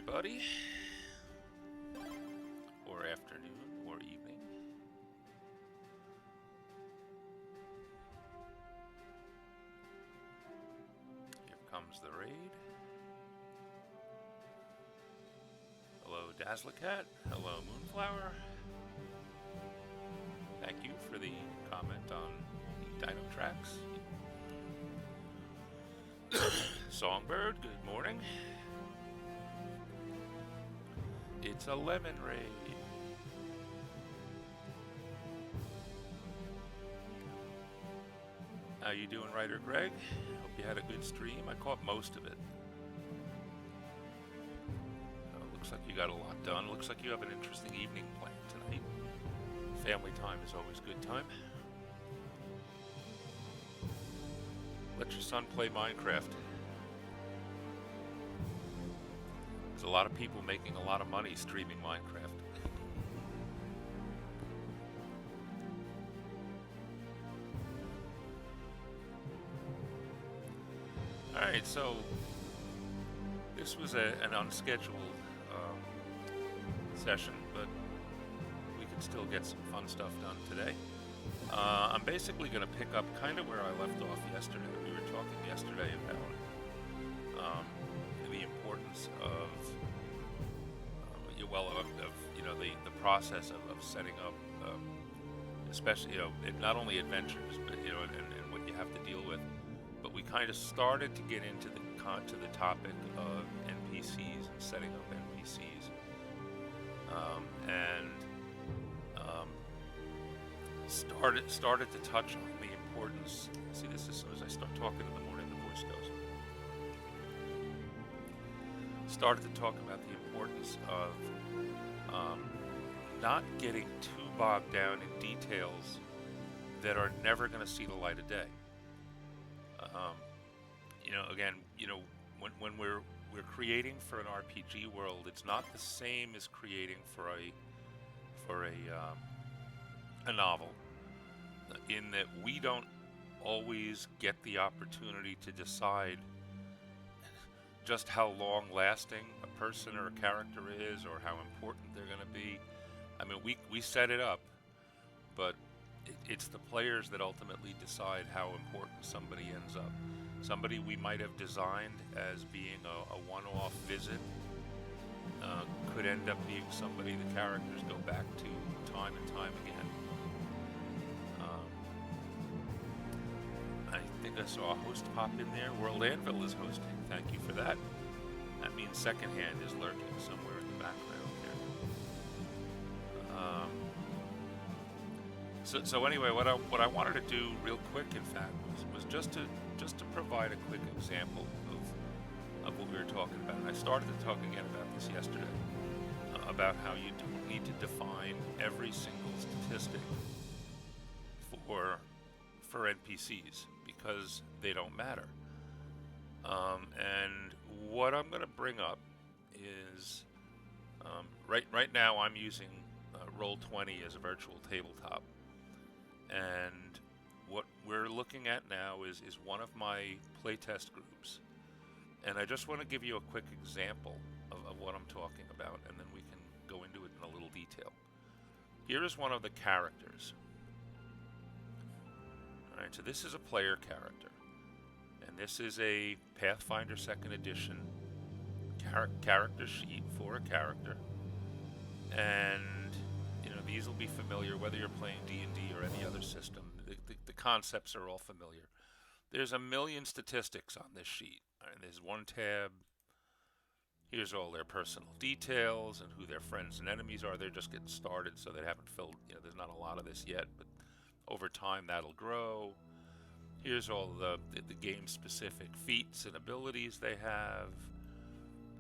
everybody, or afternoon, or evening. Here comes the raid. Hello, Dazzlecat. Hello, Moonflower. Thank you for the comment on the Dino tracks. Songbird, good morning. It's a lemon raid. How you doing, Writer Greg? Hope you had a good stream. I caught most of it. Looks like you got a lot done. Looks like you have an interesting evening planned tonight. Family time is always good time. Let your son play Minecraft. There's a lot of people making a lot of money streaming Minecraft. Alright, so this was an unscheduled session, but we can still get some fun stuff done today. I'm basically going to pick up kind of where I left off yesterday. We were talking yesterday about the importance of the process of setting up, especially not only adventures, but and what you have to deal with. But we kind of started to get into the topic of NPCs and setting up NPCs, and started to touch on the importance. See, this as soon as I start talking in the morning, the voice goes. Started to talk about the importance of not getting too bogged down in details that are never going to see the light of day. When we're creating for an RPG world, it's not the same as creating for a novel, in that we don't always get the opportunity to decide just how long-lasting a person or a character is, or how important they're going to be. I mean, we set it up, but it's the players that ultimately decide how important somebody ends up. Somebody we might have designed as being a one-off visit could end up being somebody the characters go back to time and time again. I think I saw a host pop in there. World Anvil is hosting. Thank you for that. That means Secondhand is lurking somewhere in the background here. So anyway, what I wanted to do real quick, in fact, was just to provide a quick example of what we were talking about. And I started to talk again about this yesterday, about how you don't need to define every single statistic for NPCs, because they don't matter. And what I'm going to bring up is right now I'm using Roll20 as a virtual tabletop, and what we're looking at now is one of my playtest groups, and I just want to give you a quick example of what I'm talking about, and then we can go into it in a little detail. Here is one of the characters. Alright, so this is a player character, and this is a Pathfinder 2nd Edition character sheet for a character, and these will be familiar whether you're playing D&D or any other system. The concepts are all familiar. There's a million statistics on this sheet. Right, there's one tab. Here's all their personal details and who their friends and enemies are. They're just getting started, so they haven't filled, there's not a lot of this yet, but over time that'll grow. Here's all the game-specific feats and abilities they have.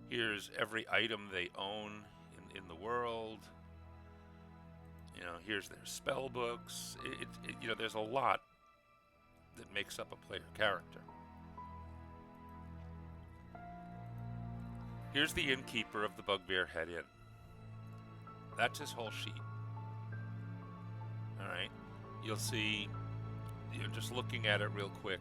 Here's every item they own in the world. Here's their spell books. There's a lot that makes up a player character. Here's the innkeeper of the Bugbear Head Inn. That's his whole sheet. Alright, you'll see, just looking at it real quick,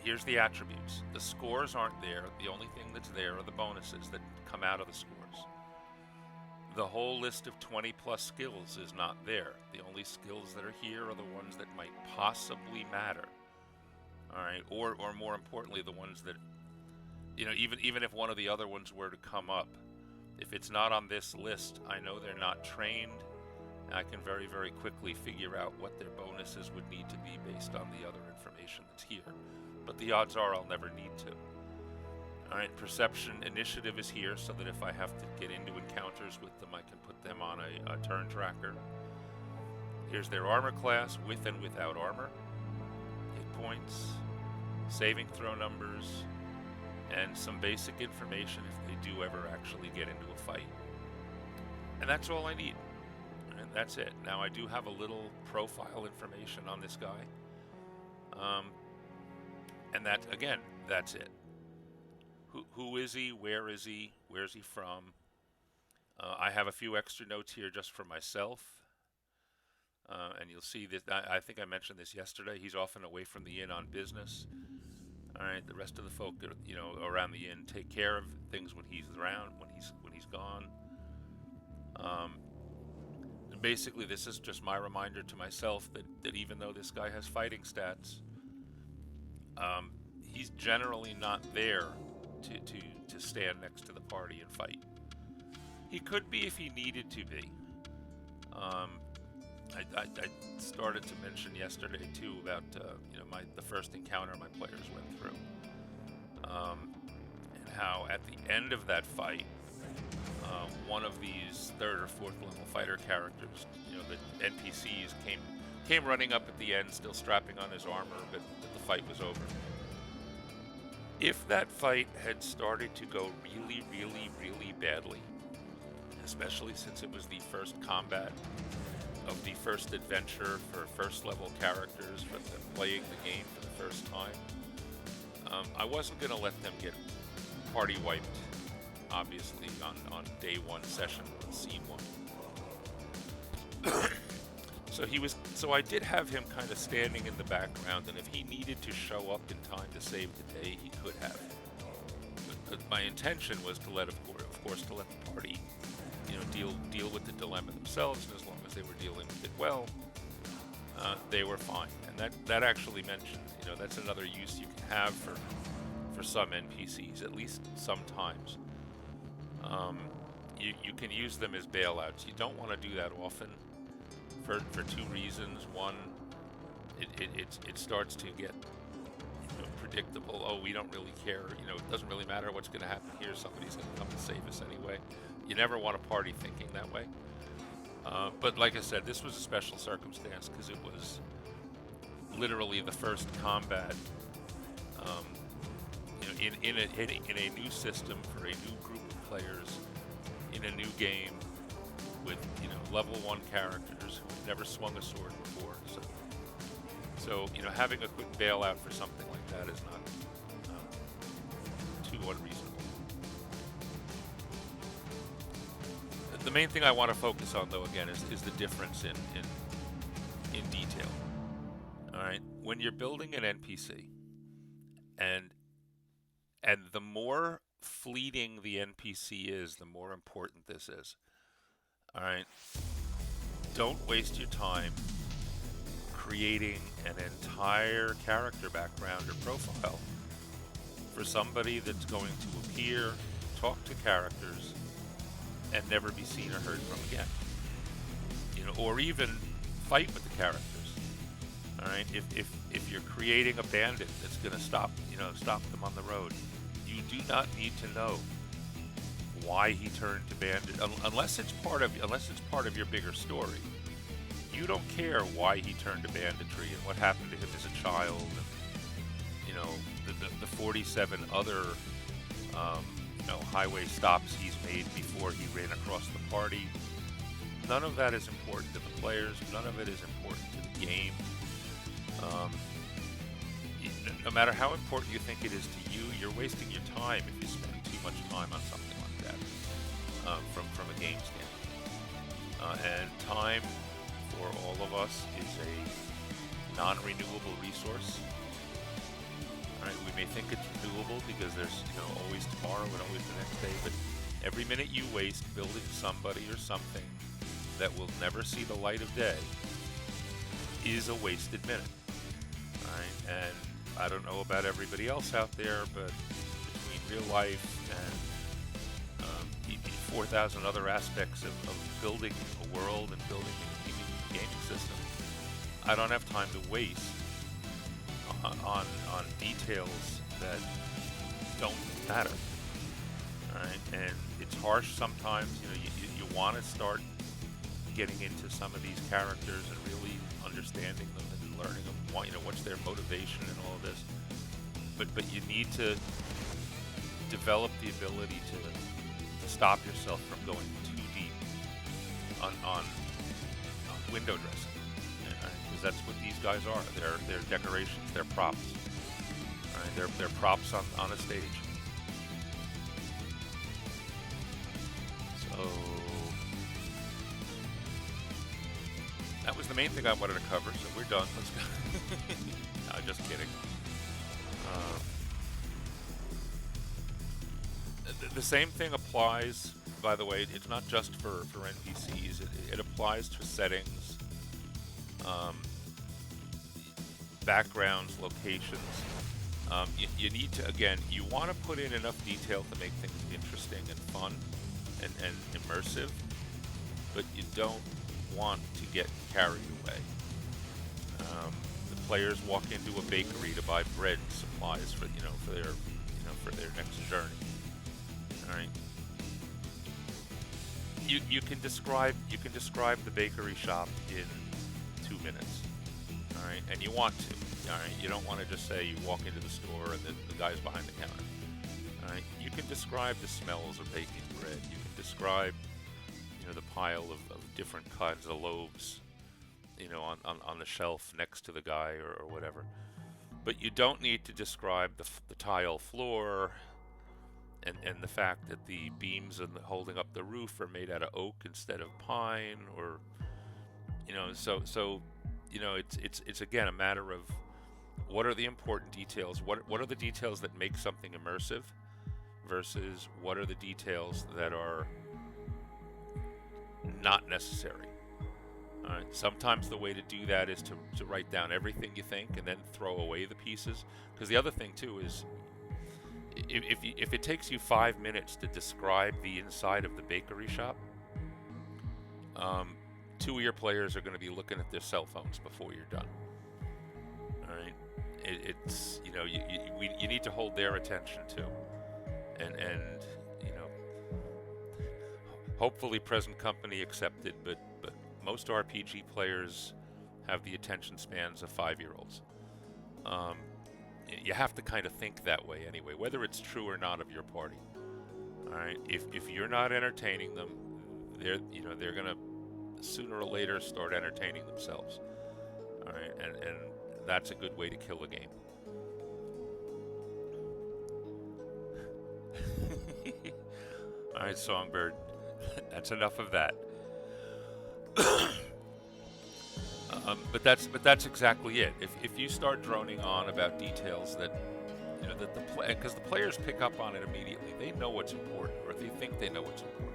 here's the attributes. The scores aren't there. The only thing that's there are the bonuses that come out of the scores. The whole list of 20 plus skills is not there. The only skills that are here are the ones that might possibly matter. All right, or more importantly, the ones that, you know, even if one of the other ones were to come up, if it's not on this list, I know they're not trained. I can very, very quickly figure out what their bonuses would need to be based on the other information that's here. But the odds are I'll never need to. Alright, perception initiative is here so that if I have to get into encounters with them, I can put them on a turn tracker. Here's their armor class, with and without armor. Hit points, saving throw numbers, and some basic information if they do ever actually get into a fight. And that's all I need. And that's it. Now I do have a little profile information on this guy. And that, again, that's it. Who is he? Where is he? Where's he from? I have a few extra notes here just for myself. And you'll see that, I think I mentioned this yesterday, he's often away from the inn on business. All right, the rest of the folk, you know, around the inn take care of things when he's around, when he's gone. Basically, this is just my reminder to myself that even though this guy has fighting stats, he's generally not there to stand next to the party and fight. He could be if he needed to be. I started to mention yesterday too about you know, the first encounter my players went through, and how at the end of that fight, one of these 3rd or 4th level fighter characters, you know, the NPCs came running up at the end, still strapping on his armor, but the fight was over. If that fight had started to go really, really, really badly, especially since it was the first combat of the first adventure for first level characters for them playing the game for the first time, I wasn't going to let them get party wiped, obviously, on day 1 session, scene 1. So I did have him kind of standing in the background, and if he needed to show up in time to save the day, he could have. But my intention was to let, of course, to let the party, you know, deal with the dilemma themselves, and as long as they were dealing with it well, they were fine. And that actually mentioned, you know, that's another use you can have for some NPCs, at least sometimes. You can use them as bailouts. You don't want to do that often for 2 reasons. One, it starts to get, you know, predictable. Oh, we don't really care. You know, it doesn't really matter what's going to happen here. Somebody's going to come and save us anyway. You never want a party thinking that way. But like I said, this was a special circumstance because it was literally the first combat, you know, in a new system for a new group of players in a new game with, you know, level 1 characters who have never swung a sword before. So you know, having a quick bailout for something like that is not too unreasonable. The main thing I want to focus on, though, again, is the difference in detail. All right, when you're building an NPC, and the more fleeting the NPC is, the more important this is. All right, don't waste your time creating an entire character background or profile for somebody that's going to appear, talk to characters, and never be seen or heard from again. You know, or even fight with the characters. All right, if you're creating a bandit that's going to stop them on the road, you do not need to know why he turned to bandit unless it's part of your bigger story. You don't care why he turned to banditry and what happened to him as a child, and, you know, the 47 other you know, highway stops he's made before he ran across the party. None of that is important to the players. None of it is important to the game. No matter how important you think it is to you, you're wasting your time if you spend too much time on something like that from a game standpoint. And time for all of us is a non-renewable resource. All right, think it's doable because there's, always tomorrow and always the next day, but every minute you waste building somebody or something that will never see the light of day is a wasted minute. Right? And I don't know about everybody else out there, but between real life and 4,000 other aspects of building a world and building a gaming system, I don't have time to waste on details that don't matter. Right? And it's harsh sometimes. You want to start getting into some of these characters and really understanding them and learning them. What's their motivation and all of this. But you need to develop the ability to stop yourself from going too deep on window dressing. Because that's what these guys are. They're decorations. They're props. Right? They're props on a stage. So that was the main thing I wanted to cover. So we're done. Let's go. No, just kidding. The same thing applies, by the way. It's not just for NPCs. It applies to settings, backgrounds, locations. You need to, again, you want to put in enough detail to make things interesting and fun and immersive, but you don't want to get carried away. The players walk into a bakery to buy bread and supplies for their next journey. All right. You can describe the bakery shop in 2 minutes. All right, and you want to. All right, you don't want to just say you walk into the store and the guy's behind the counter. All right, you can describe the smells of baking bread. You can describe, the pile of different kinds of loaves, on the shelf next to the guy or whatever. But you don't need to describe the tile floor and the fact that the beams holding up the roof are made out of oak instead of pine, or it's again a matter of what are the important details, what are the details that make something immersive versus what are the details that are not necessary. All right. Sometimes the way to do that is to write down everything you think and then throw away the pieces, because the other thing too is if it takes you 5 minutes to describe the inside of the bakery shop, 2 of your players are going to be looking at their cell phones before you're done. All right, it's you need to hold their attention too, and hopefully present company accepted, but most RPG players have the attention spans of 5-year-olds. You have to kind of think that way anyway, whether it's true or not of your party. All right, if you're not entertaining them, they're gonna sooner or later start entertaining themselves. All right, and that's a good way to kill a game. All right, Songbird, that's enough of that. But that's exactly it. If you start droning on about details that because the players pick up on it immediately, they know what's important, or they think they know what's important.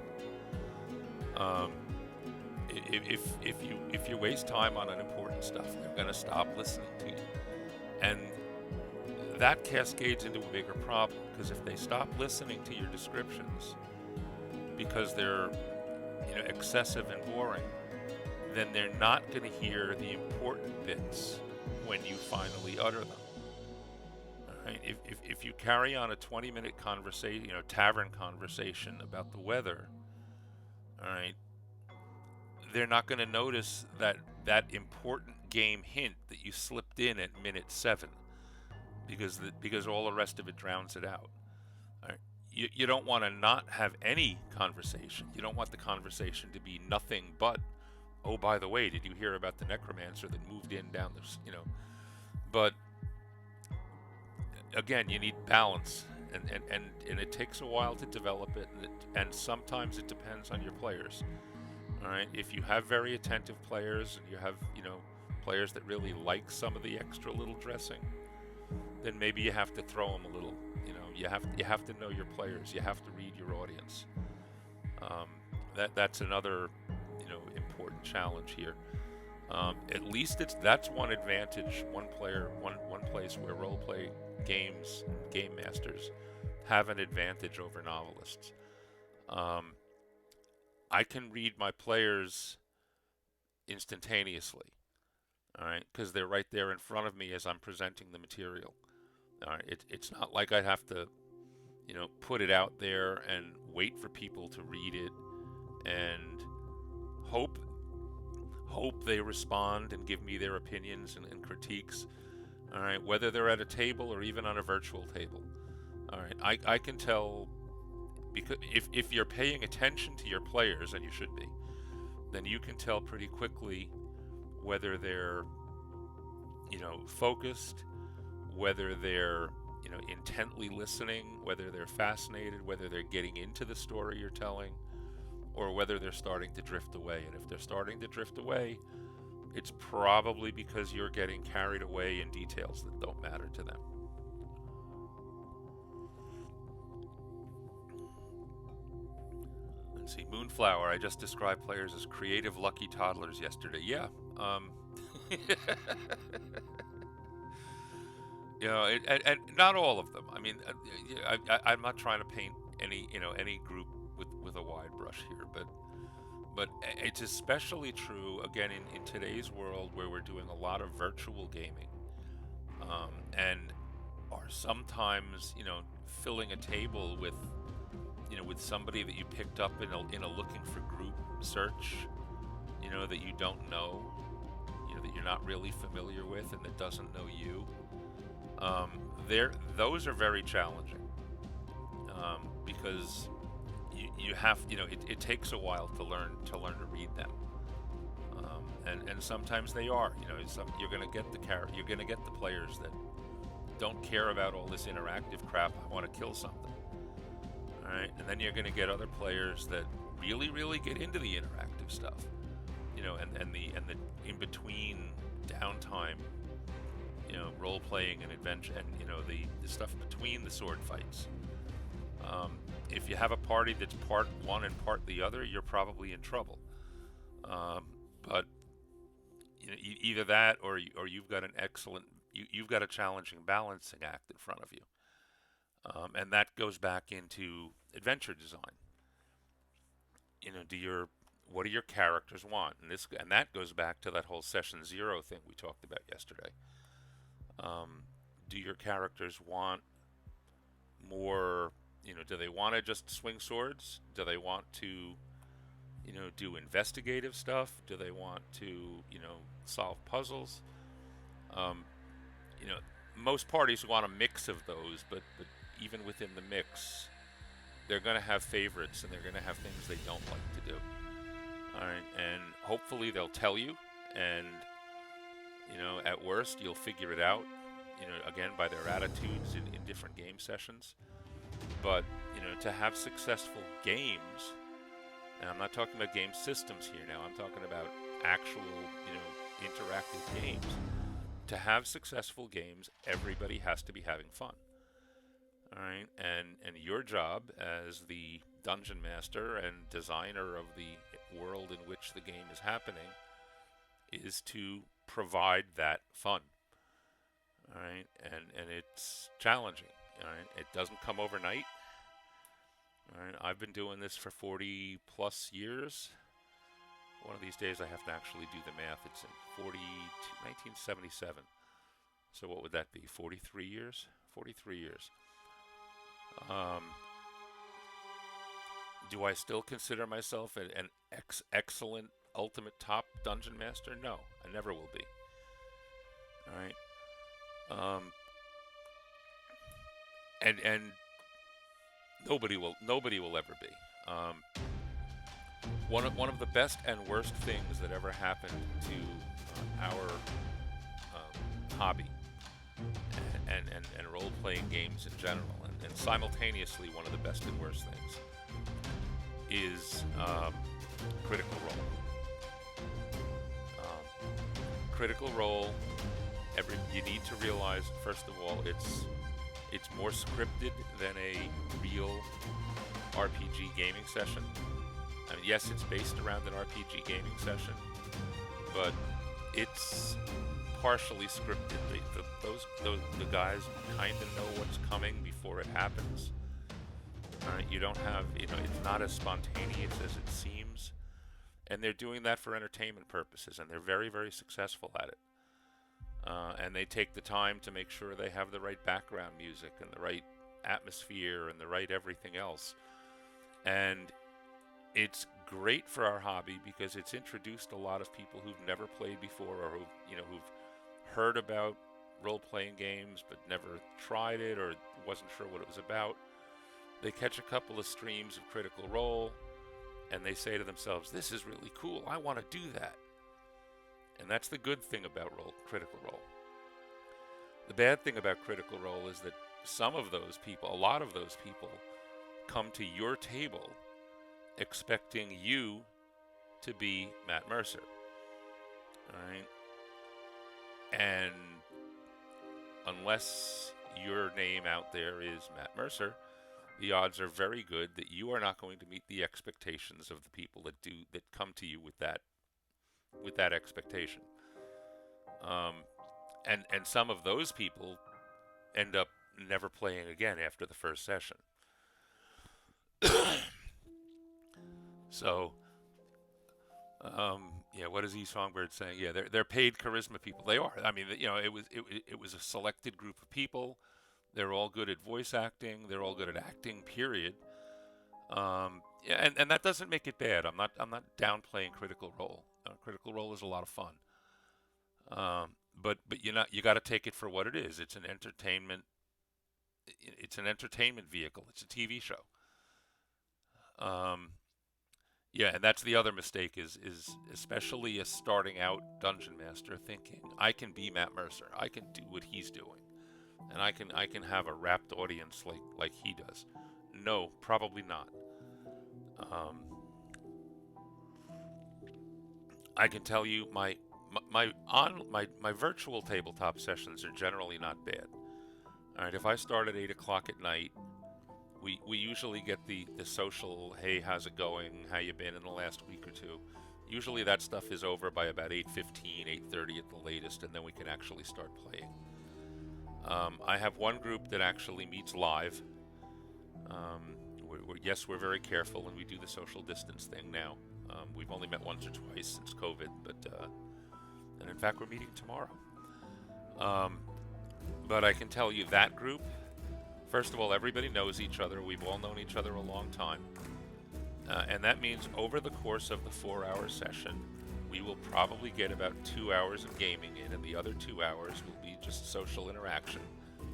If you waste time on unimportant stuff, they're going to stop listening to you, and that cascades into a bigger problem, because if they stop listening to your descriptions because they're excessive and boring, then they're not going to hear the important bits when you finally utter them. All right? If you carry on a 20-minute conversation, tavern conversation about the weather, all right, they're not going to notice that important game hint that you slipped in at minute 7, because all the rest of it drowns it out. All right? You don't want to not have any conversation. You don't want the conversation to be nothing but, oh, by the way, did you hear about the necromancer that moved in down this, But again, you need balance, and it takes a while to develop it, and sometimes it depends on your players. All right, if you have very attentive players and you have players that really like some of the extra little dressing, then maybe you have to throw them a little. You have to know your players. You have to read your audience. That's another important challenge here. At least that's one advantage, one place where role play games and game masters have an advantage over novelists. I can read my players instantaneously, all right, because they're right there in front of me as I'm presenting the material. All right, it's not like I have to, put it out there and wait for people to read it and hope they respond and give me their opinions and critiques. All right, whether they're at a table or even on a virtual table. All right, I can tell, because if you're paying attention to your players, and you should be, then you can tell pretty quickly whether they're focused, whether they're intently listening, whether they're fascinated, whether they're getting into the story you're telling, or whether they're starting to drift away. And if they're starting to drift away, it's probably because you're getting carried away in details that don't matter to them. Let's see, Moonflower, I just described players as creative lucky toddlers yesterday. Yeah. And not all of them. I mean, I'm not trying to paint any group with a wide brush here, but it's especially true again in today's world where we're doing a lot of virtual gaming, and are sometimes filling a table with somebody that you picked up in a looking for group search, that you don't know, that you're not really familiar with, and that doesn't know you. Those are very challenging, because you have it takes a while to learn to read them, and sometimes they are you're gonna get the players that don't care about all this interactive crap. I want to kill something, all right, and then you're gonna get other players that really get into the interactive stuff, and the in between downtime, role playing and adventure, and the stuff between the sword fights. If you have a party that's part one and part the other, you're probably in trouble. But either that, or you've got you've got a challenging balancing act in front of you, and that goes back into adventure design. What do your characters want? And that goes back to that whole session 0 thing we talked about yesterday. Do your characters want more? Do they want to just swing swords? Do they want to, do investigative stuff? Do they want to, solve puzzles? Most parties want a mix of those, but even within the mix, they're going to have favorites, and they're going to have things they don't like to do. All right, and hopefully they'll tell you, and at worst you'll figure it out, again by their attitudes in different game sessions. But to have successful games, and I'm not talking about game systems here now, I'm talking about actual interactive games. To have successful games, everybody has to be having fun. All right, and your job as the dungeon master and designer of the world in which the game is happening is to provide that fun. All right, and it's challenging. All right, it doesn't come overnight. All right, I've been doing this for 40 plus years. One of these days I have to actually do the math. It's in 1977. So what would that be? 43 years? 43 years. Do I still consider myself an excellent, ultimate top dungeon master? No, I never will be. All right. And nobody will ever be. One of the best and worst things that ever happened to our hobby and role-playing games in general, and simultaneously one of the best and worst things, is Critical Role. Critical Role you need to realize, first of all, it's more scripted than a real RPG gaming session. I mean, yes, it's based around an RPG gaming session, but it's partially scripted. The guys kind of know what's coming before it happens. You don't have, it's not as spontaneous as it seems, and they're doing that for entertainment purposes, and they're very, very successful at it. And they take the time to make sure they have the right background music and the right atmosphere and the right everything else. And it's great for our hobby because it's introduced a lot of people who've never played before, or who've heard about role-playing games but never tried it or wasn't sure what it was about. They catch a couple of streams of Critical Role and they say to themselves, this is really cool, I want to do that. And that's the good thing about Critical Role. The bad thing about Critical Role is that a lot of those people, come to your table expecting you to be Matt Mercer. All right? And unless your name out there is Matt Mercer, the odds are very good that you are not going to meet the expectations of the people that come to you with that expectation. And some of those people end up never playing again after the first session. So, what is E Songbird saying? Yeah, they're paid charisma people. They are. I mean, it was a selected group of people. They're all good at voice acting. They're all good at acting. Period. And that doesn't make it bad. I'm not downplaying Critical Role. Critical Role is a lot of fun. But you got to take it for what it is. It's an entertainment. It's an entertainment vehicle. It's a TV show. And that's the other mistake is especially a starting out dungeon master thinking, I can be Matt Mercer. I can do what he's doing, and I can have a rapt audience like he does. No, probably not. I can tell you my virtual tabletop sessions are generally not bad. All right, if I start at 8 o'clock at night, we usually get the social, hey, how's it going? How you been in the last week or two? Usually that stuff is over by about 8:15, 8:30 at the latest, and then we can actually start playing. I have one group that actually meets live. We're very careful, and we do the social distance thing now. We've only met once or twice since COVID, and in fact, we're meeting tomorrow. But I can tell you that group, first of all, everybody knows each other. We've all known each other a long time. And that means over the course of the 4-hour session, we will probably get about 2 hours of gaming in, and the other 2 hours will be just social interaction,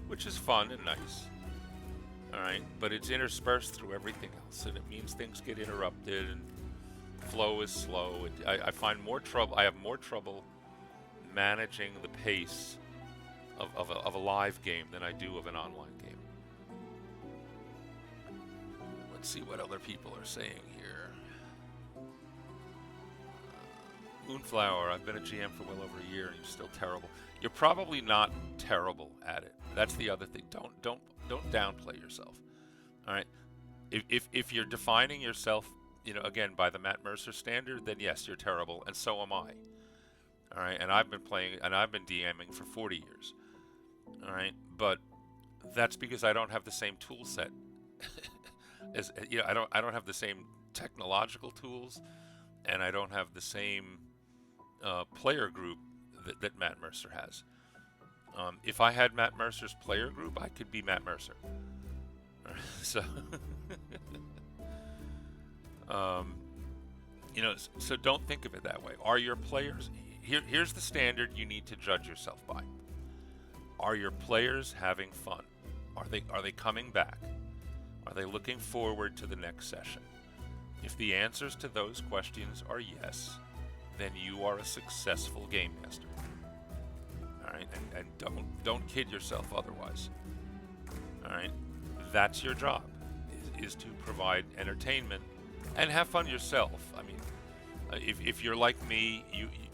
which is fun and nice. All right, but it's interspersed through everything else, and it means things get interrupted and flow is slow. I find more trouble. I have more trouble managing the pace of a live game than I do of an online game. Let's see what other people are saying here. Moonflower, I've been a GM for well over a year and you're still terrible. You're probably not terrible at it. That's the other thing. Don't downplay yourself. All right. If you're defining yourself, again by the Matt Mercer standard, then yes, you're terrible, and so am I. All right, and I've been playing and I've been DMing for 40 years. All right, but that's because I don't have the same tool set as I don't have the same technological tools, and I don't have the same player group that Matt Mercer has. If I had Matt Mercer's player group, I could be Matt Mercer. So, so don't think of it that way. Are your players? Here's the standard you need to judge yourself by. Are your players having fun? Are they coming back? Are they looking forward to the next session? If the answers to those questions are yes, then you are a successful game master. All right, and don't kid yourself otherwise. All right, that's your job, is to provide entertainment and have fun yourself. I mean, if you're like me,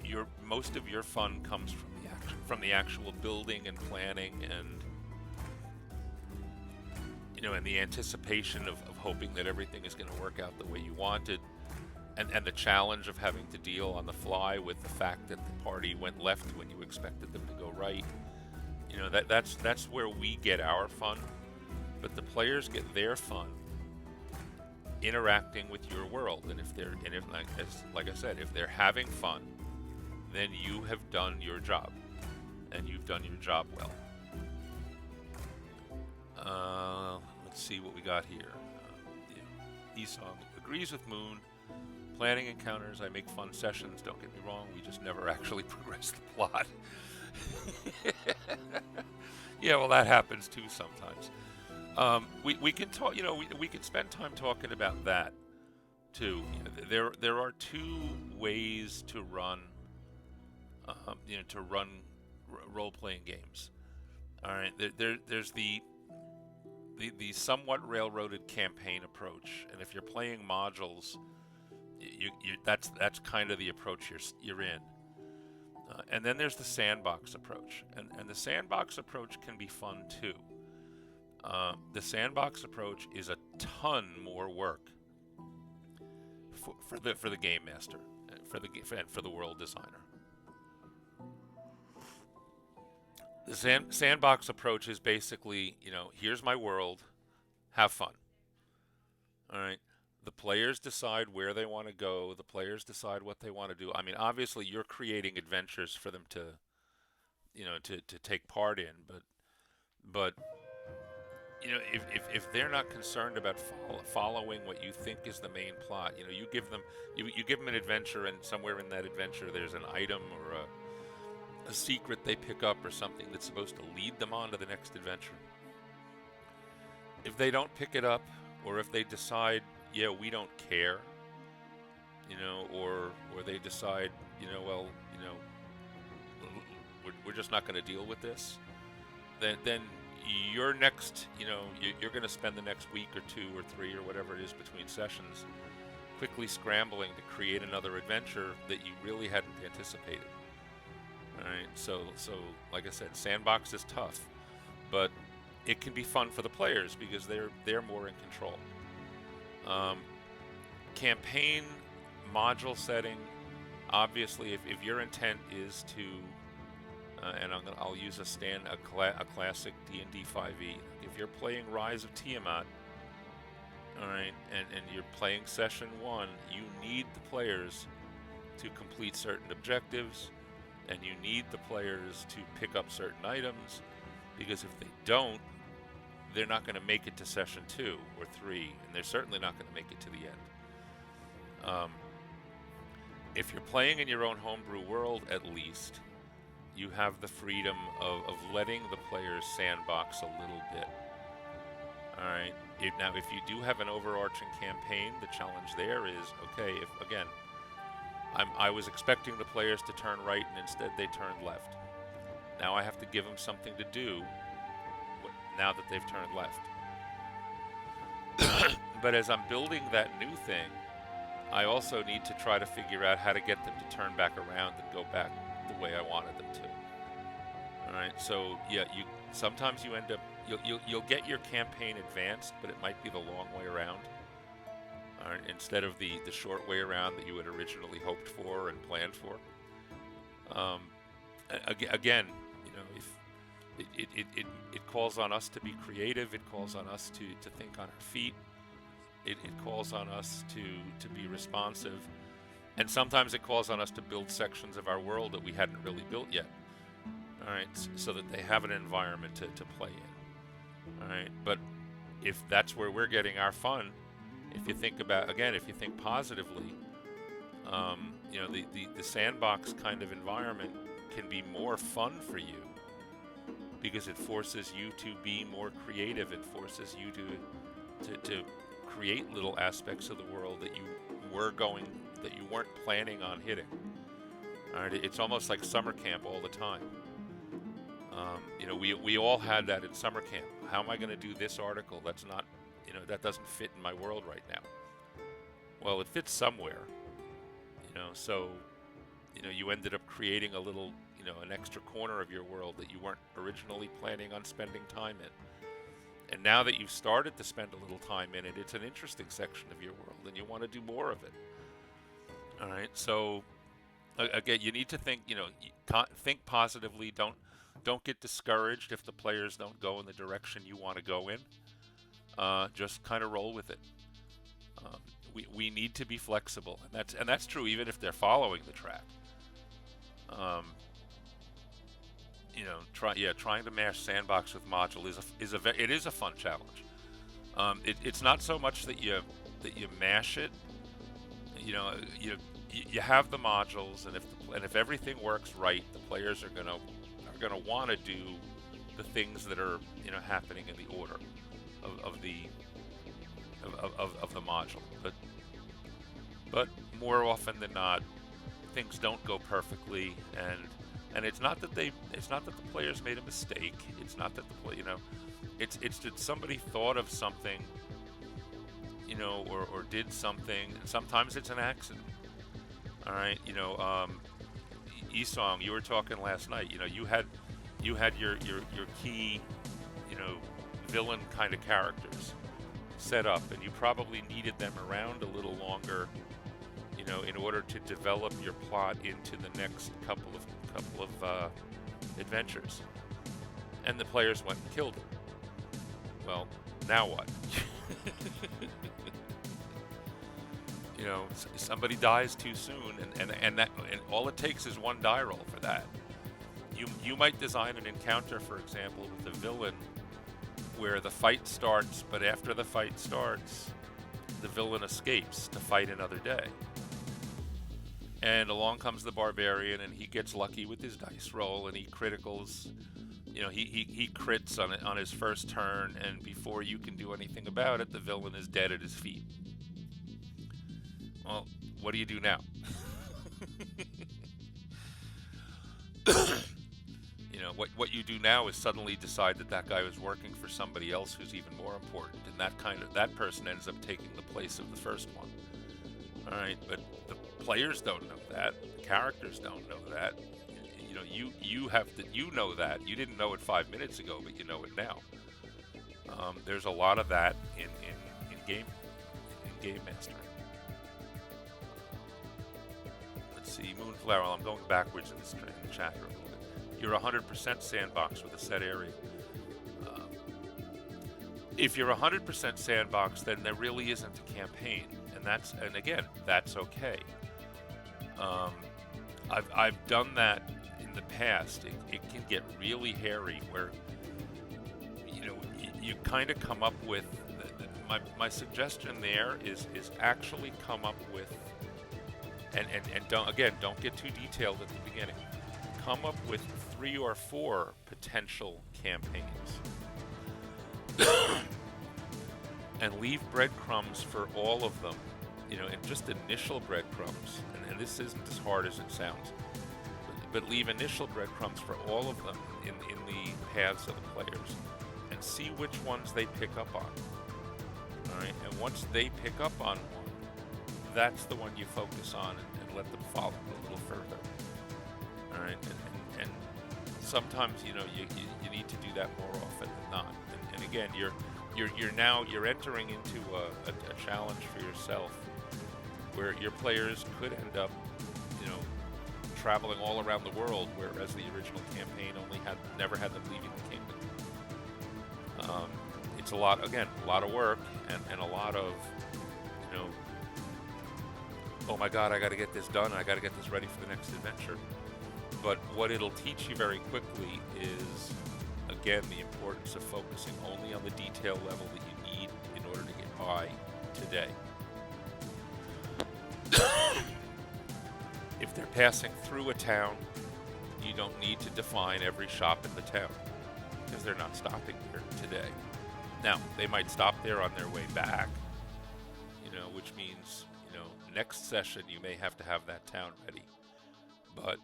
your most of your fun comes from the action, from the actual building and planning and, and the anticipation of hoping that everything is going to work out the way you wanted, and the challenge of having to deal on the fly with the fact that the party went left when you expected them to go right. That's where we get our fun, but the players get their fun interacting with your world. And if like I said, if they're having fun, then you have done your job, and you've done your job well. Let's see what we got here. Esau agrees with Moon. Planning encounters, I make fun sessions. Don't get me wrong, we just never actually progress the plot. Yeah, well, that happens too sometimes. We can talk. We can spend time talking about that too. There are two ways to run. Role-playing games. All right, there's the somewhat railroaded campaign approach, and if you're playing modules, that's kind of the approach you're in. And then there's the sandbox approach, and the sandbox approach can be fun too. The sandbox approach is a ton more work for the game master, for the world designer. The sandbox approach is basically, here's my world, have fun. All right. The players decide where they want to go. The players decide what they want to do. I mean, obviously, you're creating adventures for them to take part in. But if they're not concerned about following what you think is the main plot, you give them an adventure, and somewhere in that adventure there's an item or a secret they pick up or something that's supposed to lead them on to the next adventure. If they don't pick it up, or if they decide, yeah, we don't care, or they decide, we're just not going to deal with this, then your next, you're going to spend the next week or 2 or 3 or whatever it is between sessions quickly scrambling to create another adventure that you really hadn't anticipated. All right, so like I said, sandbox is tough, but it can be fun for the players because they're more in control. Campaign module setting, obviously, if your intent is to, and I'll use a classic D&D 5e. If you're playing Rise of Tiamat, all right, and you're playing session 1, you need the players to complete certain objectives, and you need the players to pick up certain items, because if they don't, they're not going to make it to session 2 or 3, and they're certainly not going to make it to the end. If you're playing in your own homebrew world, at least, you have the freedom of letting the players sandbox a little bit. All right. Now, if you do have an overarching campaign, the challenge there is, okay, if, again, I was expecting the players to turn right, and instead they turned left. Now I have to give them something to do now that they've turned left. But as I'm building that new thing, I also need to try to figure out how to get them to turn back around and go back the way I wanted them to. All right, so yeah, sometimes you end up you'll get your campaign advanced, but it might be the long way around. All right, instead of the short way around that you had originally hoped for and planned for. Again, if it calls on us to be creative. It calls on us to think on our feet. It calls on us to be responsive, and sometimes it calls on us to build sections of our world that we hadn't really built yet. All right, so that they have an environment to play in. All right, but if that's where we're getting our fun, if you think positively, the sandbox kind of environment can be more fun for you because it forces you to be more creative. It forces you to create little aspects of the world that you weren't planning on hitting. All right, it's almost like summer camp all the time. We all had that in summer camp. How am I going to do this article that's not, that doesn't fit in my world right now? Well, it fits somewhere, so, you ended up creating a little, an extra corner of your world that you weren't originally planning on spending time in. And now that you've started to spend a little time in it, it's an interesting section of your world, and you want to do more of it. All right. So again, you need to think. Think positively. Don't get discouraged if the players don't go in the direction you want to go in. Just kind of roll with it. Um, we need to be flexible, and that's true even if they're following the track. Um, trying to mash sandbox with module it is a fun challenge. It's not so much that you mash it. You have the modules, and if everything works right, the players are gonna want to do the things that are happening in the order of the module. But more often than not, things don't go perfectly, and it's not that the players made a mistake. It's not that it's that somebody thought of something, or did something. And sometimes it's an accident. All right, Esong, you were talking last night. You had your key, villain kind of characters set up, and you probably needed them around a little longer, in order to develop your plot into the next couple of adventures. And the players went and killed it. Well, now what? Somebody dies too soon, and all it takes is one die roll for that. You might design an encounter, for example, with a villain where the fight starts, but after the fight starts, the villain escapes to fight another day. And along comes the barbarian, and he gets lucky with his dice roll, and he criticals. He crits on his first turn, and before you can do anything about it, the villain is dead at his feet. Well, what do you do now? What you do now is suddenly decide that guy was working for somebody else who's even more important, and that person ends up taking the place of the first one. All right, but the players don't know that. The characters don't know that. You know that. You didn't know it 5 minutes ago, but you know it now. There's a lot of that in game mastering. Let's see, Moonflower. I'm going backwards in the chat here a little bit. You're 100% sandbox with a set area. If you're 100% sandbox, then there really isn't a campaign, and again, that's okay. I've done that in the past. It can get really hairy, where you kind of come up with my suggestion there is actually come up with and don't get too detailed at the beginning. Come up with 3 or 4 potential campaigns. And leave breadcrumbs for all of them, and just initial breadcrumbs. And this isn't as hard as it sounds, but leave initial breadcrumbs for all of them in the paths of the players, and see which ones they pick up on. All right, and once they pick up on one, that's the one you focus on and let them follow a little further. All right, and sometimes you need to do that more often than not. And again, you're entering into a challenge for yourself, where your players could end up, traveling all around the world, whereas the original campaign never had them leaving the kingdom. It's a lot of work and a lot of, oh my God, I got to get this done. I got to get this ready for the next adventure. But what it'll teach you very quickly is, again, the importance of focusing only on the detail level that you need in order to get by today. If they're passing through a town, you don't need to define every shop in the town, because they're not stopping there today. Now, they might stop there on their way back, which means, next session you may have to have that town ready. But,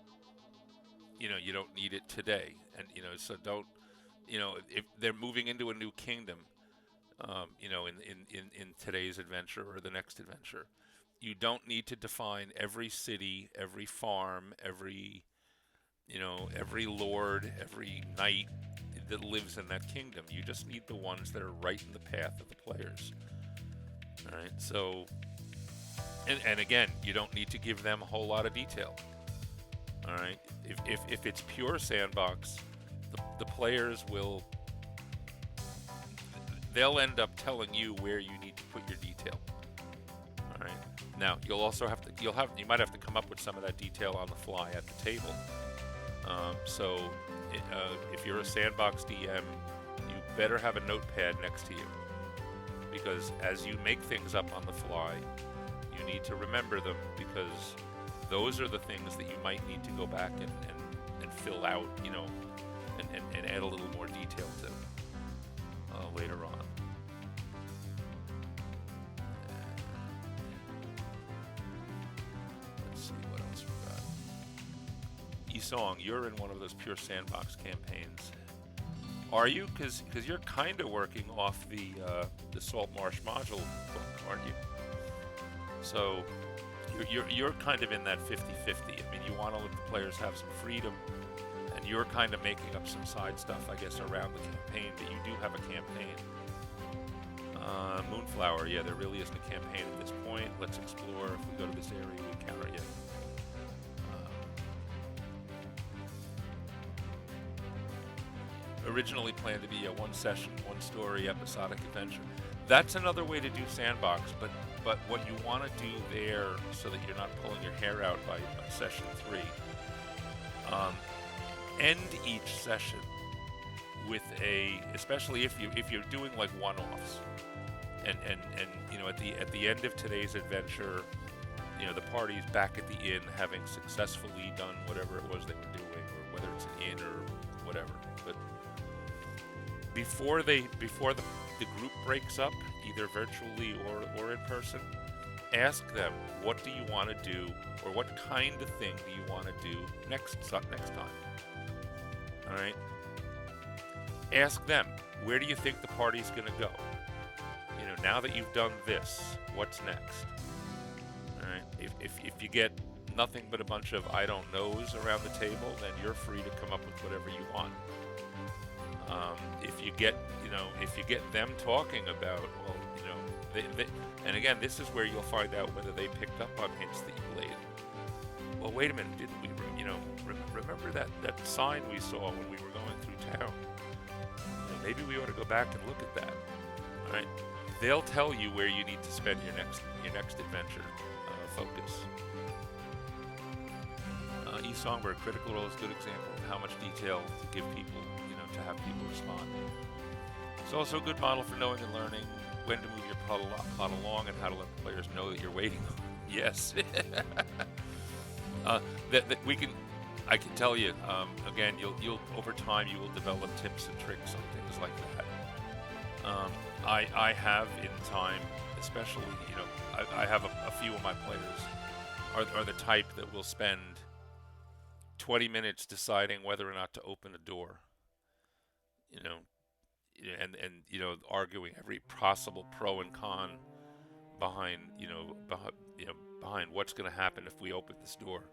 you don't need it today. And, so don't, if they're moving into a new kingdom, in today's adventure or the next adventure, you don't need to define every city, every farm, every every lord, every knight that lives in that kingdom. You just need the ones that are right in the path of the players. All right, so, and again, you don't need to give them a whole lot of detail. All right, if it's pure sandbox, the players they'll end up telling you where you need to put your detail. All right. Now you might have to come up with some of that detail on the fly at the table. So if you're a sandbox DM, you better have a notepad next to you, because as you make things up on the fly, you need to remember them, because those are the things that you might need to go back and fill out, and add a little more detail to later on. Let's see what else we got. Esong, you're in one of those pure sandbox campaigns. Are you? Because you're kind of working off the Salt Marsh module book, aren't you? So you're kind of in that 50-50. I mean, you want to let the players have some freedom, and you're kind of making up some side stuff, I guess, around the campaign, but you do have a campaign. Moonflower, yeah, there really isn't a campaign at this point. Let's explore. If we go to this area, we encounter it. Originally planned to be a one session, one story, episodic adventure. That's another way to do sandbox, but what you want to do there, so that you're not pulling your hair out by session 3, end each session with especially if you're doing like one-offs, and at the end of today's adventure, the party's back at the inn having successfully done whatever it was they were doing, or whether it's an inn or whatever. But before the group breaks up, either virtually or in person, ask them, what do you want to do, or what kind of thing do you want to do next time? All right. Ask them, where do you think the party's going to go? Now that you've done this, what's next? All right. If you get nothing but a bunch of I don't knows around the table, then you're free to come up with whatever you want. If you get them talking about, and again, this is where you'll find out whether they picked up on hints that you laid. Well, wait a minute, didn't we? Remember that sign we saw when we were going through town? Maybe we ought to go back and look at that. All right, they'll tell you where you need to spend your next adventure focus. E-Songbird, Critical Role is a good example of how much detail to give people, to have people respond. It's also a good model for knowing and learning when to move your plot along, and how to let the players know that you're waiting. Yes. I can tell you, again, you'll over time you will develop tips and tricks on things like that. I have in time, especially, I have a few of my players are the type that will spend 20 minutes deciding whether or not to open a door, and arguing every possible pro and con behind what's going to happen if we open this door.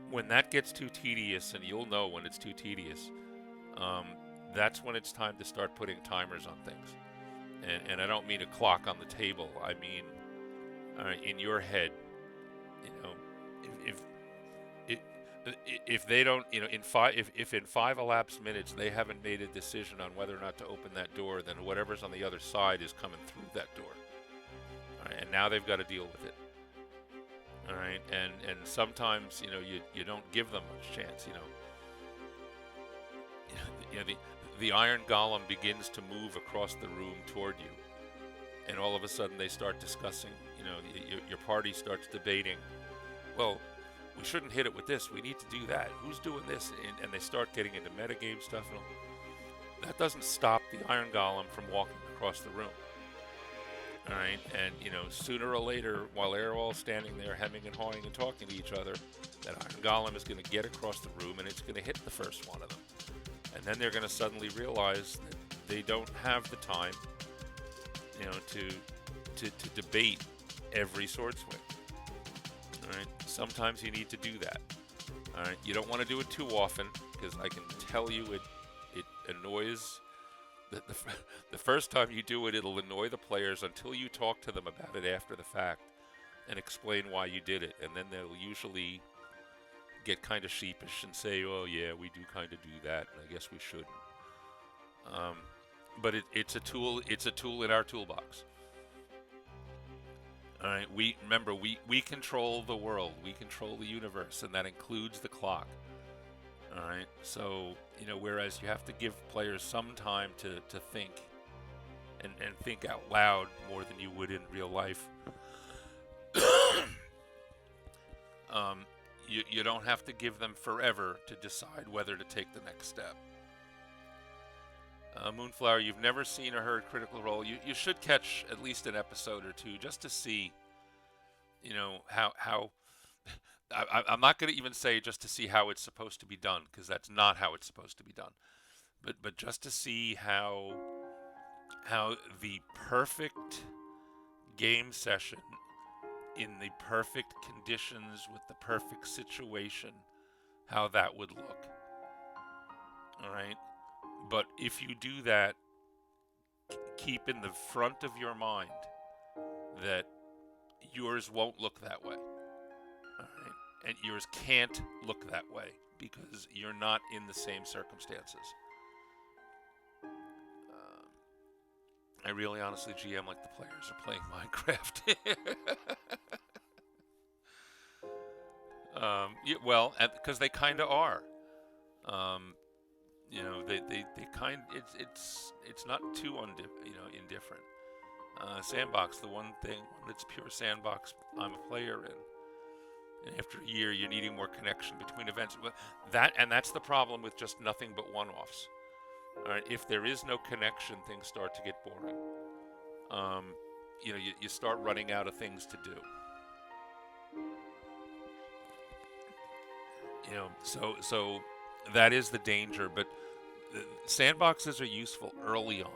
When that gets too tedious, and you'll know when it's too tedious, that's when it's time to start putting timers on things. And I don't mean a clock on the table. I mean, in your head, if they don't, if in 5 elapsed minutes they haven't made a decision on whether or not to open that door, then whatever's on the other side is coming through that door. All right, and now they've got to deal with it. All right, and sometimes you don't give them much chance. The Iron Golem begins to move across the room toward you, and all of a sudden they start discussing. Your party starts debating. Well, we shouldn't hit it with this. We need to do that. Who's doing this? And they start getting into metagame stuff. And that doesn't stop the Iron Golem from walking across the room. All right, and sooner or later, while they're all standing there hemming and hawing and talking to each other, that Iron Golem is going to get across the room, and it's going to hit the first one of them. And then they're going to suddenly realize that they don't have the time, to debate every sword swing. All right, sometimes you need to do that. All right, you don't want to do it too often because I can tell you it annoys. The, the first time you do it, it'll annoy the players until you talk to them about it after the fact and explain why you did it, and then they'll usually get kind of sheepish and say, "Oh yeah, we do kind of do that, and I guess we shouldn't." But it's a tool. It's a tool in our toolbox. All right. We control the world. We control the universe, and that includes the clock. All right. So whereas you have to give players some time to think and think out loud more than you would in real life. You don't have to give them forever to decide whether to take the next step. Moonflower, you've never seen or heard Critical Role. You should catch at least an episode or two just to see, how I'm not going to even say just to see how it's supposed to be done, because that's not how it's supposed to be done. But just to see how the perfect game session in the perfect conditions with the perfect situation, how that would look. All right? But if you do that, keep in the front of your mind that yours won't look that way. All right? And yours can't look that way because you're not in the same circumstances. I really honestly GM like the players are playing Minecraft. Well, because they kind of are. They kind. It's not too indifferent. Sandbox, the one thing that's pure sandbox, I'm a player in. And after a year, you're needing more connection between events. That's the problem with just nothing but one-offs. All right, if there is no connection, things start to get boring. You start running out of things to do. So that is the danger. But sandboxes are useful early on.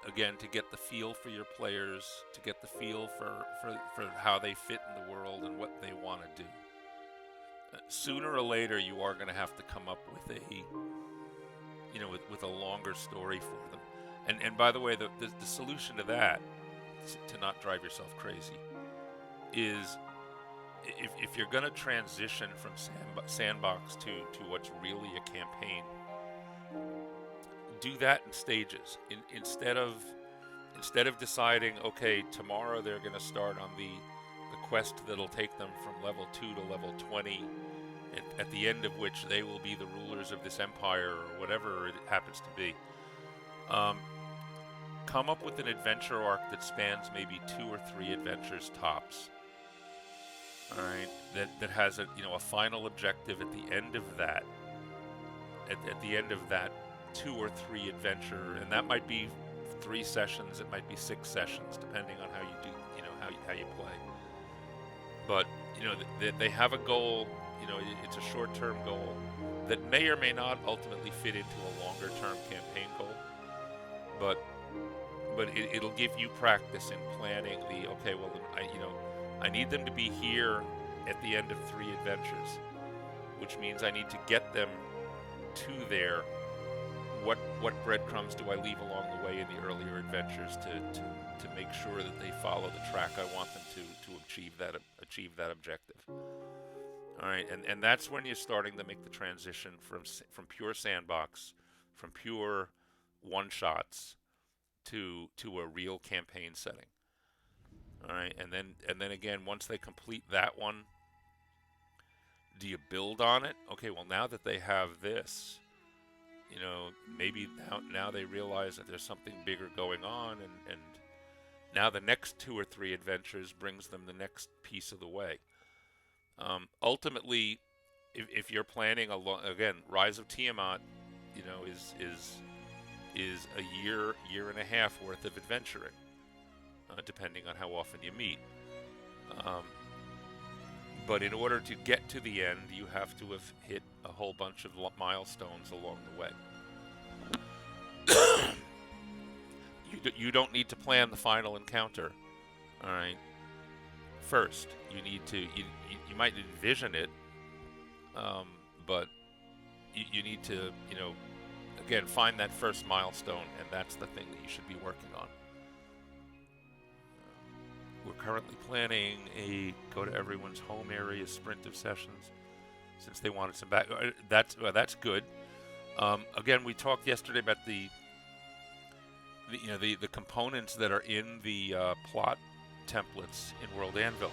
Again, to get the feel for your players, to get the feel for how they fit in the world and what they want to do. Sooner or later, you are going to have to come up with with a longer story for them. And by the way, the solution to that, to not drive yourself crazy, is if you're going to transition from sandbox to what's really a campaign, do that in stages. Instead of deciding, okay, tomorrow they're going to start on the quest that'll take them from level 2 to level 20, at the end of which they will be the rulers of this empire or whatever it happens to be. Come up with an adventure arc that spans maybe 2 or 3 adventures tops. All right, that has a final objective at the end of that. At the end of that 2 or 3 adventure, and that might be 3 sessions, it might be 6 sessions, depending on how you do, how you play. But they have a goal. It's a short-term goal that may or may not ultimately fit into a longer-term campaign goal. But it'll give you practice in planning I need them to be here at the end of 3 adventures, which means I need to get them to there. What breadcrumbs do I leave along the way in the earlier adventures to make sure that they follow the track I want them to achieve that objective. All right, and that's when you're starting to make the transition from pure sandbox, from pure one-shots to a real campaign setting. All right, and then again, once they complete that one, do you build on it? Okay, well, now that they have this, maybe now they realize that there's something bigger going on, and now the next 2 or 3 adventures brings them the next piece of the way. Ultimately, if you're planning again, Rise of Tiamat, is a year and a half worth of adventuring, depending on how often you meet. But in order to get to the end, you have to have hit a whole bunch of milestones along the way. You don't need to plan the final encounter. All right. First, you need to. You might envision it, But you need to, again, find that first milestone, and that's the thing that you should be working on. We're currently planning a go to everyone's home area sprint of sessions, since they wanted some back. That's good. Again, we talked yesterday about the components that are in the plot templates in World Anvil.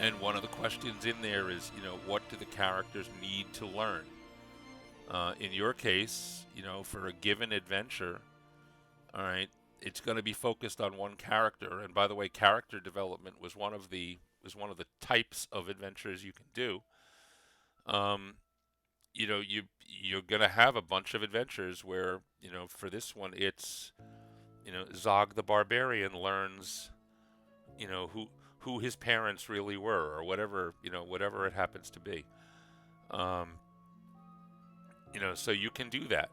And one of the questions in there is, what do the characters need to learn? In your case, for a given adventure, all right, it's going to be focused on one character. And by the way, character development was one of the types of adventures you can do. You're going to have a bunch of adventures where, for this one, it's, Zog the Barbarian learns, who his parents really were, or whatever it happens to be. So you can do that.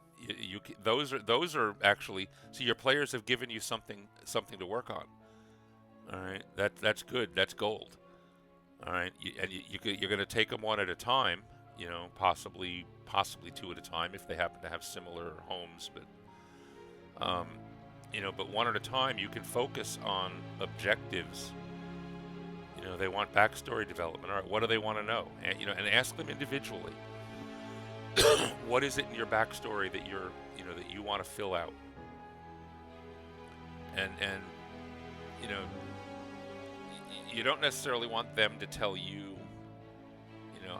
Those are actually, so your players have given you something to work on. All right, that's good. That's gold. All right, you're going to take them one at a time. Possibly two at a time if they happen to have similar homes, but but one at a time. You can focus on objectives. They want backstory development. All right, what do they want to know? And and ask them individually. What is it in your backstory that that you want to fill out? And you don't necessarily want them to tell you,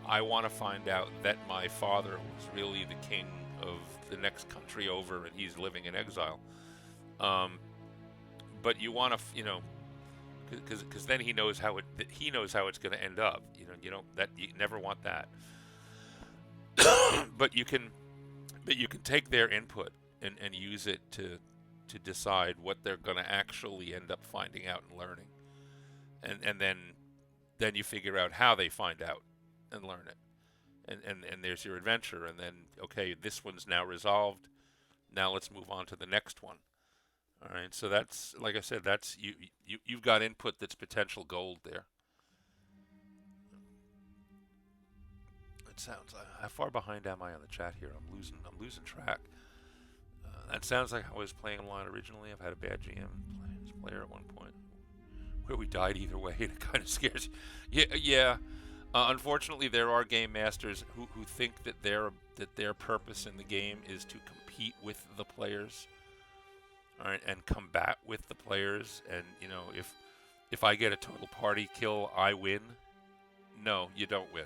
I want to find out that my father was really the king of the next country over and he's living in exile. But you want to, because then he knows how it's going to end up. You never want that. But you can take their input and use it to decide what they're going to actually end up finding out and learning, and then you figure out how they find out and learn it, and there's your adventure. And then, okay, this one's now resolved. Now let's move on to the next one. All right, so that's, like I said, that's you've got input that's potential gold there. It sounds like, how far behind am I on the chat here? I'm losing track. That sounds like how I was playing online originally. I've had a bad GM player at one point where we died either way, and it kind of scares you. Yeah. Unfortunately, there are game masters who think that their purpose in the game is to compete with the players, all right, and combat with the players. And if I get a total party kill, I win. No, you don't win,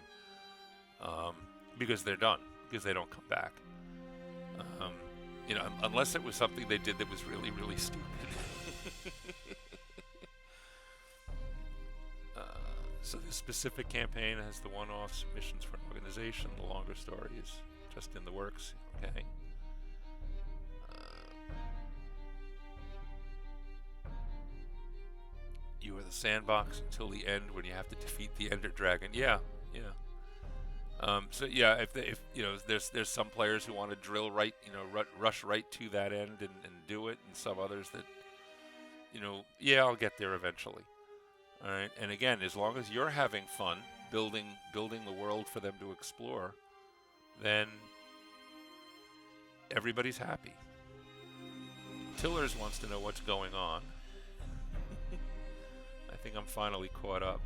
because they're done, because they don't come back. Unless it was something they did that was really, really stupid. So this specific campaign has the one-off submissions for an organization. The longer story is just in the works. Okay. You are the sandbox until the end when you have to defeat the Ender Dragon. Yeah. So yeah, if there's some players who want to drill right, rush right to that end and do it, and some others that, yeah, I'll get there eventually. All right, and again, as long as you're having fun building the world for them to explore, then everybody's happy. Tillers wants to know what's going on. I think I'm finally caught up.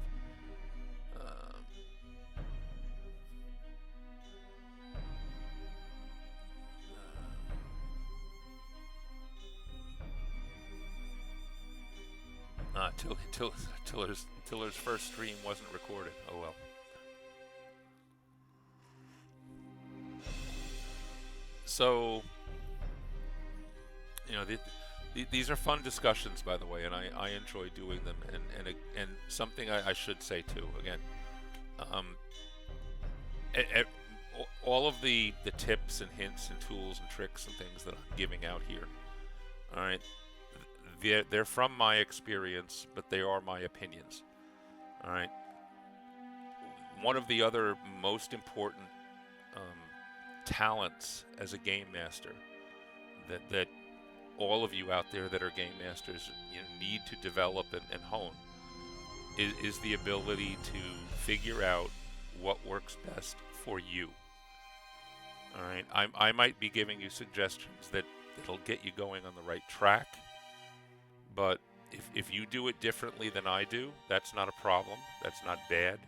Tiller's first stream wasn't recorded. Oh well. So, these are fun discussions, by the way, and I enjoy doing them. And something I should say too, again, all of the tips and hints and tools and tricks and things that I'm giving out here, all right, they're from my experience, but they are my opinions. All right. One of the other most important talents as a game master that all of you out there that are game masters need to develop and hone is the ability to figure out what works best for you. All right, I might be giving you suggestions that'll get you going on the right track, but if you do it differently than I do, that's not a problem. That's not bad.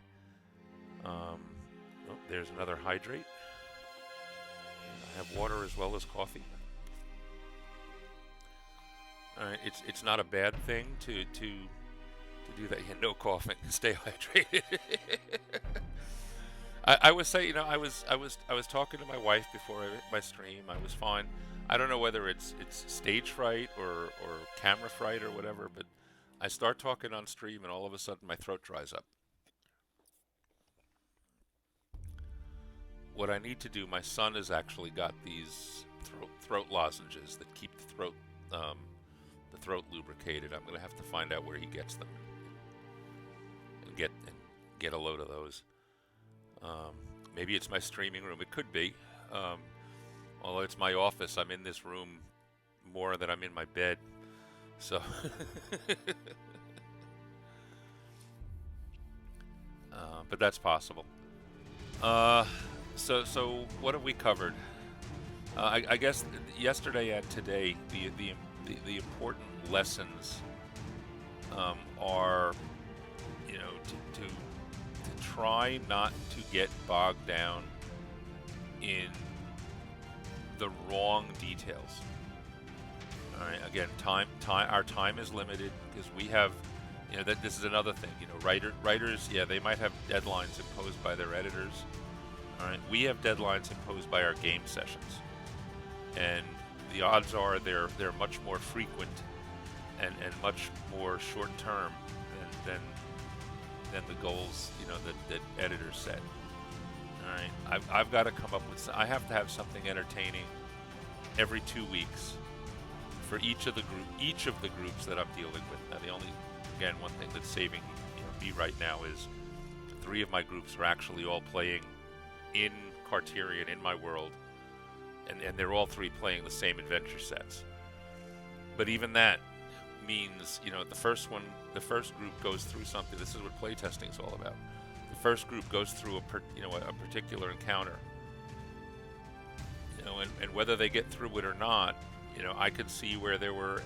Oh, there's another hydrate. I have water as well as coffee. All right, it's not a bad thing to do that. Yeah, no coughing. Stay hydrated. I was saying, I was talking to my wife before my stream. I was fine. I don't know whether it's stage fright or camera fright or whatever, but I start talking on stream and all of a sudden my throat dries up. What I need to do, my son has actually got these throat lozenges that keep the throat lubricated. I'm going to have to find out where he gets them and get a load of those. Maybe it's my streaming room. It could be. Although it's my office, I'm in this room more than I'm in my bed. So, but that's possible. So what have we covered? I guess yesterday and today, the important lessons are, to try not to get bogged down in the wrong details. All right. Again, our time is limited because we have, that this is another thing. Writers, yeah, they might have deadlines imposed by their editors. All right. We have deadlines imposed by our game sessions, and the odds are they're much more frequent and much more short term than the goals that editors set. All right, I've got to come up with. I have to have something entertaining every 2 weeks for each of the groups that I'm dealing with. Now, one thing that's saving me right now is 3 of my groups are actually all playing in Cartyrion, in my world, and they're all 3 playing the same adventure sets. But even that means, the first group goes through something. This is what playtesting is all about. The first group goes through a particular encounter, and whether they get through it or not, I could see where there were,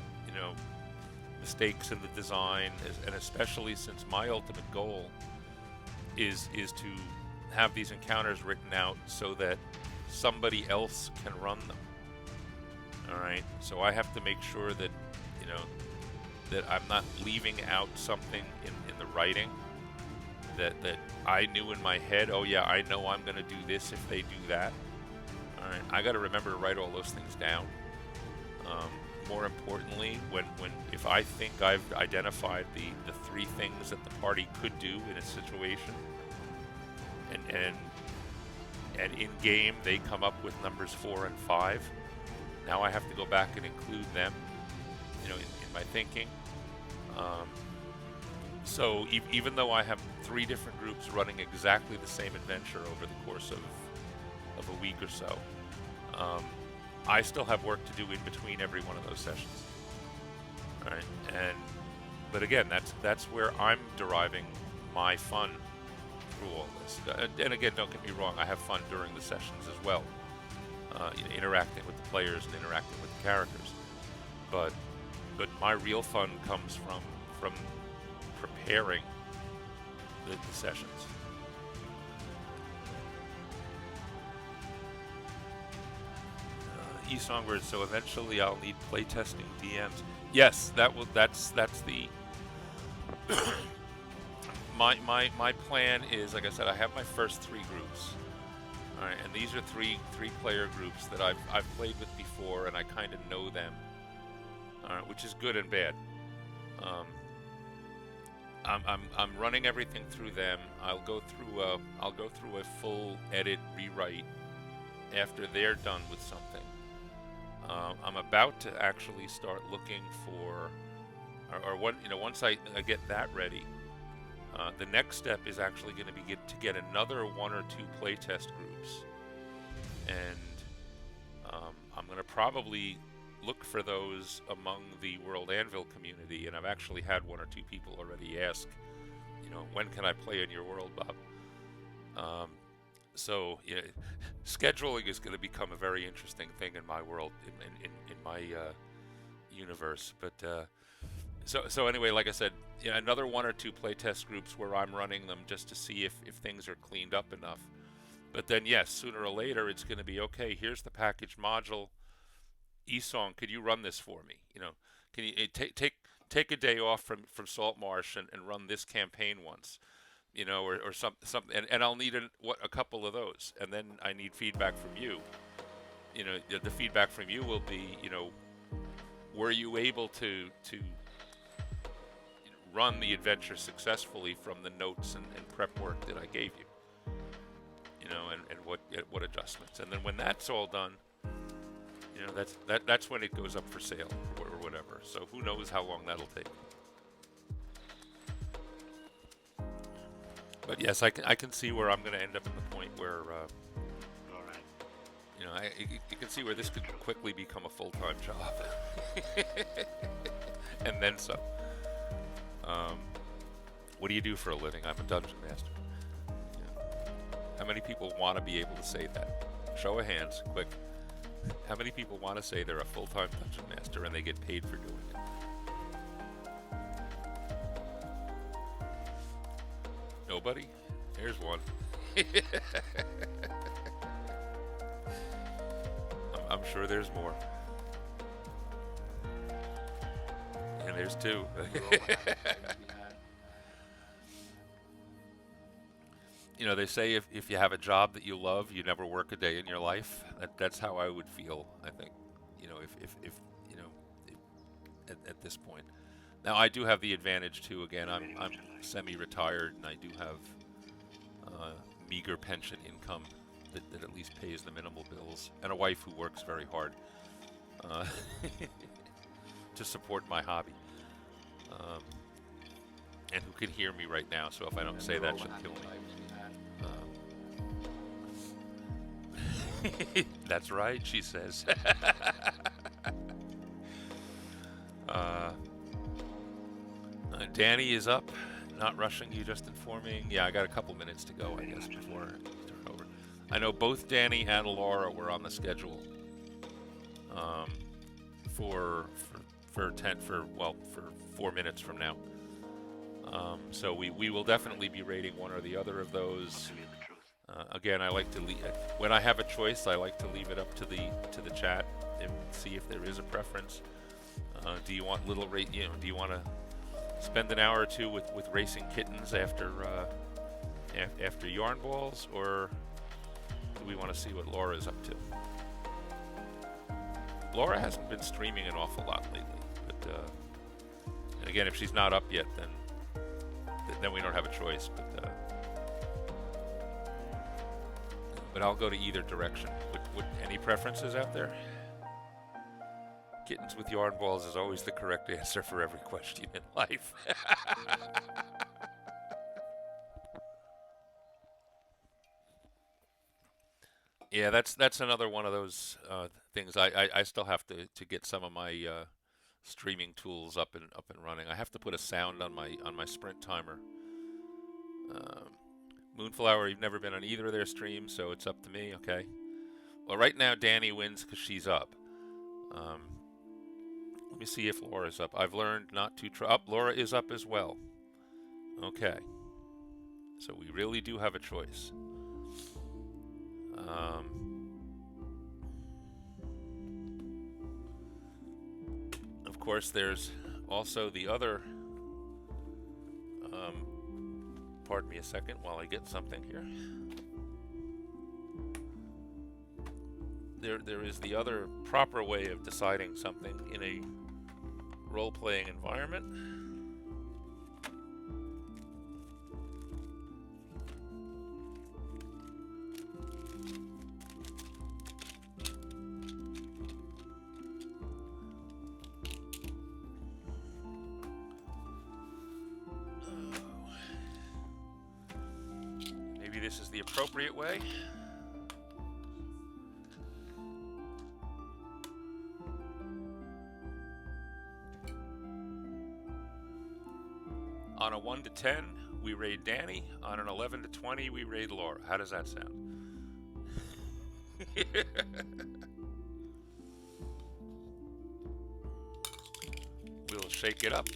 mistakes in the design, and especially since my ultimate goal is to have these encounters written out so that somebody else can run them. All right, so I have to make sure that that I'm not leaving out something in the writing that I knew in my head. Oh yeah, I know I'm going to do this if they do that. All right, I got to remember to write all those things down. More importantly, if I think I've identified the 3 things that the party could do in a situation, and in game they come up with numbers 4 and 5. Now I have to go back and include them, in my thinking. So even though I have 3 different groups running exactly the same adventure over the course of a week or so, I still have work to do in between every one of those sessions. All right, but again, that's where I'm deriving my fun through all this. And again, don't get me wrong, I have fun during the sessions as well, interacting with the players and interacting with the characters. But my real fun comes from preparing the sessions. E-Songbird, so eventually I'll need playtesting DMs. Yes, that's the my plan is, like I said, I have my first 3 groups. All right, and these are three player groups that I've played with before, and I kind of know them, which is good and bad. I'm running everything through them. I'll go through a full edit rewrite after they're done with something. I'm about to actually start looking for, once I get that ready, the next step is actually going to be to get another 1 or 2 playtest groups, and I'm going to probably look for those among the World Anvil community, and I've actually had 1 or 2 people already ask, when can I play in your world, Bob? Um, so yeah, scheduling is going to become a very interesting thing in my world, in my universe. But so anyway, like I said, yeah, another one or two playtest groups where I'm running them just to see if things are cleaned up enough. But then yes, sooner or later it's going to be okay. Here's the package module. Esong, could you run this for me? Can you take a day off from Salt Marsh and run this campaign once? Or something, and I'll need a couple of those, and then I need feedback from you. The feedback from you will be, were you able to run the adventure successfully from the notes and prep work that I gave you? And what adjustments, and then when that's all done, that's when it goes up for sale or whatever. So who knows how long that'll take. But yes, I can see where I'm going to end up in the point where, All right. you can see where this could quickly become a full-time job, and then some. What do you do for a living? I'm a dungeon master. How many people want to be able to say that? Show of hands, quick. How many people want to say they're a full-time dungeon master and they get paid for doing it? Nobody? Here's one. I'm sure there's more. And there's two. They say if you have a job that you love, you never work a day in your life. That's how I would feel, I think. If at this point. Now I do have the advantage too. Again, I'm semi-retired, and I do have meager pension income that at least pays the minimal bills, and a wife who works very hard to support my hobby, and who can hear me right now. So if I don't say that, she'll kill me. That's right, she says. Danny is up, not rushing you, just informing. Yeah, I got a couple minutes to go, I guess, before I turn over. I know both Danny and Laura were on the schedule for 4 minutes from now. So we will definitely be rating one or the other of those. Again, I like to leave when I have a choice. I like to leave it up to the chat and see if there is a preference. Do you want little rate? Do you want to spend an hour or two with racing kittens after yarn balls, or do we want to see what Laura's up to? Laura hasn't been streaming an awful lot lately, but and again, if she's not up yet, then we don't have a choice. But I'll go to either direction. Any preferences out there? Kittens with yarn balls is always the correct answer for every question in life. Yeah, that's another one of those things. I still have to get some of my streaming tools up and running. I have to put a sound on my sprint timer. Moonflower, you've never been on either of their streams, so it's up to me. Okay. Well, right now Danny wins because she's up. Let me see if Laura's up. I've learned not to try. Laura is up as well. Okay. So we really do have a choice. Of course, there's also the other. Pardon me a second while I get something here. There is the other proper way of deciding something in a role-playing environment. Maybe this is the appropriate way. On a 1 to 10, we raid Danny. On an 11 to 20, we raid Laura. How does that sound? We'll shake it up.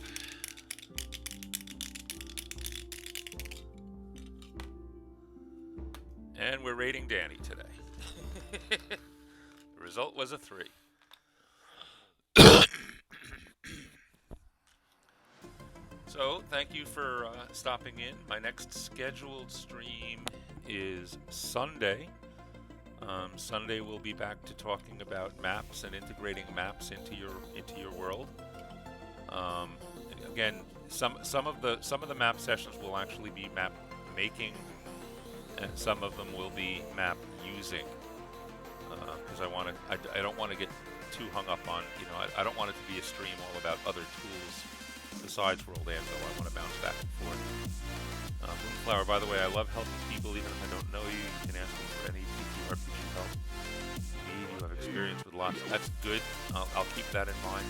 And we're raiding Danny today. The result was a 3. So, thank you for stopping in. My next scheduled stream is Sunday. Sunday we'll be back to talking about maps and integrating maps into your world. Again, some of the map sessions will actually be map making, and some of them will be map using. Because I don't want to get too hung up on, I don't want it to be a stream all about other tools besides World Anvil. I want to bounce back and forth. Moonflower, by the way, I love helping people even if I don't know you. You can ask me for any TTRPG help you need. You have experience with lots. That's good. I'll keep that in mind.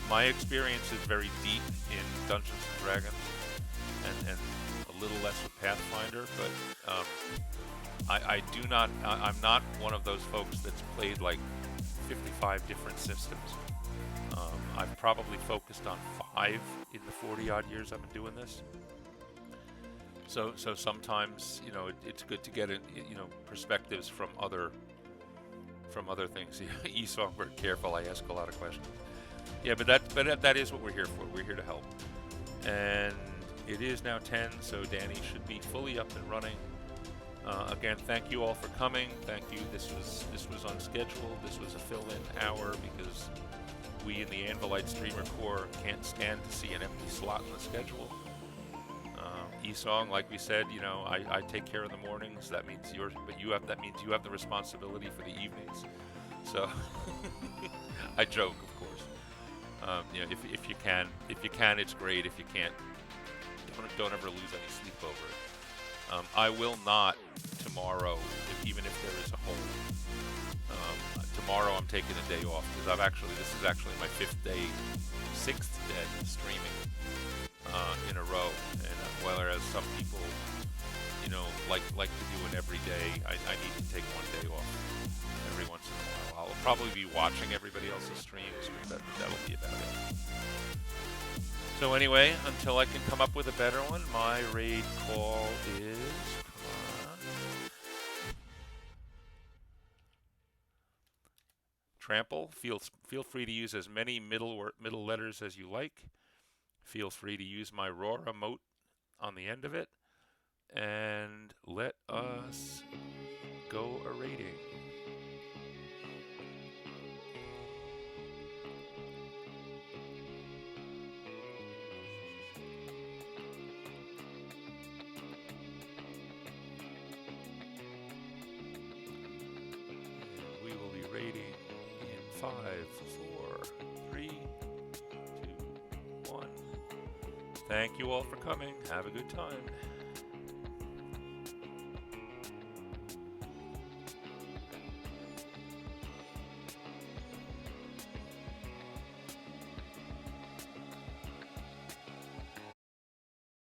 My experience is very deep in Dungeons and Dragons, and a little less with Pathfinder, but I'm not one of those folks that's played like 55 different systems. I've probably focused on 5 in the 40-odd years I've been doing this. So sometimes, it's good to get perspectives from other things. Songbird, careful, I ask a lot of questions. Yeah, but that is what we're here for. We're here to help. And it is now 10, so Danny should be fully up and running. Again, thank you all for coming. Thank you. This was unscheduled. This was a fill-in hour because we in the Anvilite Streamer Corps can't stand to see an empty slot in the schedule. Esong, like we said, I take care of the mornings. That means that means you have the responsibility for the evenings. So I joke, of course. If you can, it's great. If you can't, don't ever lose any sleep over it. I will not tomorrow, even if there is a hole. Tomorrow I'm taking a day off because this is actually my 6th day streaming in a row. And whereas some people, like to do it every day, I need to take one day off every once in a while. I'll probably be watching everybody else's streams, but that'll be about it. So anyway, until I can come up with a better one, my raid call is... Trample. Feel free to use as many middle letters as you like. Feel free to use my roar emote on the end of it. And let us go a-raiding. We will be raiding in 5, 4, 3, 2, 1. Thank you all for coming. Have a good time.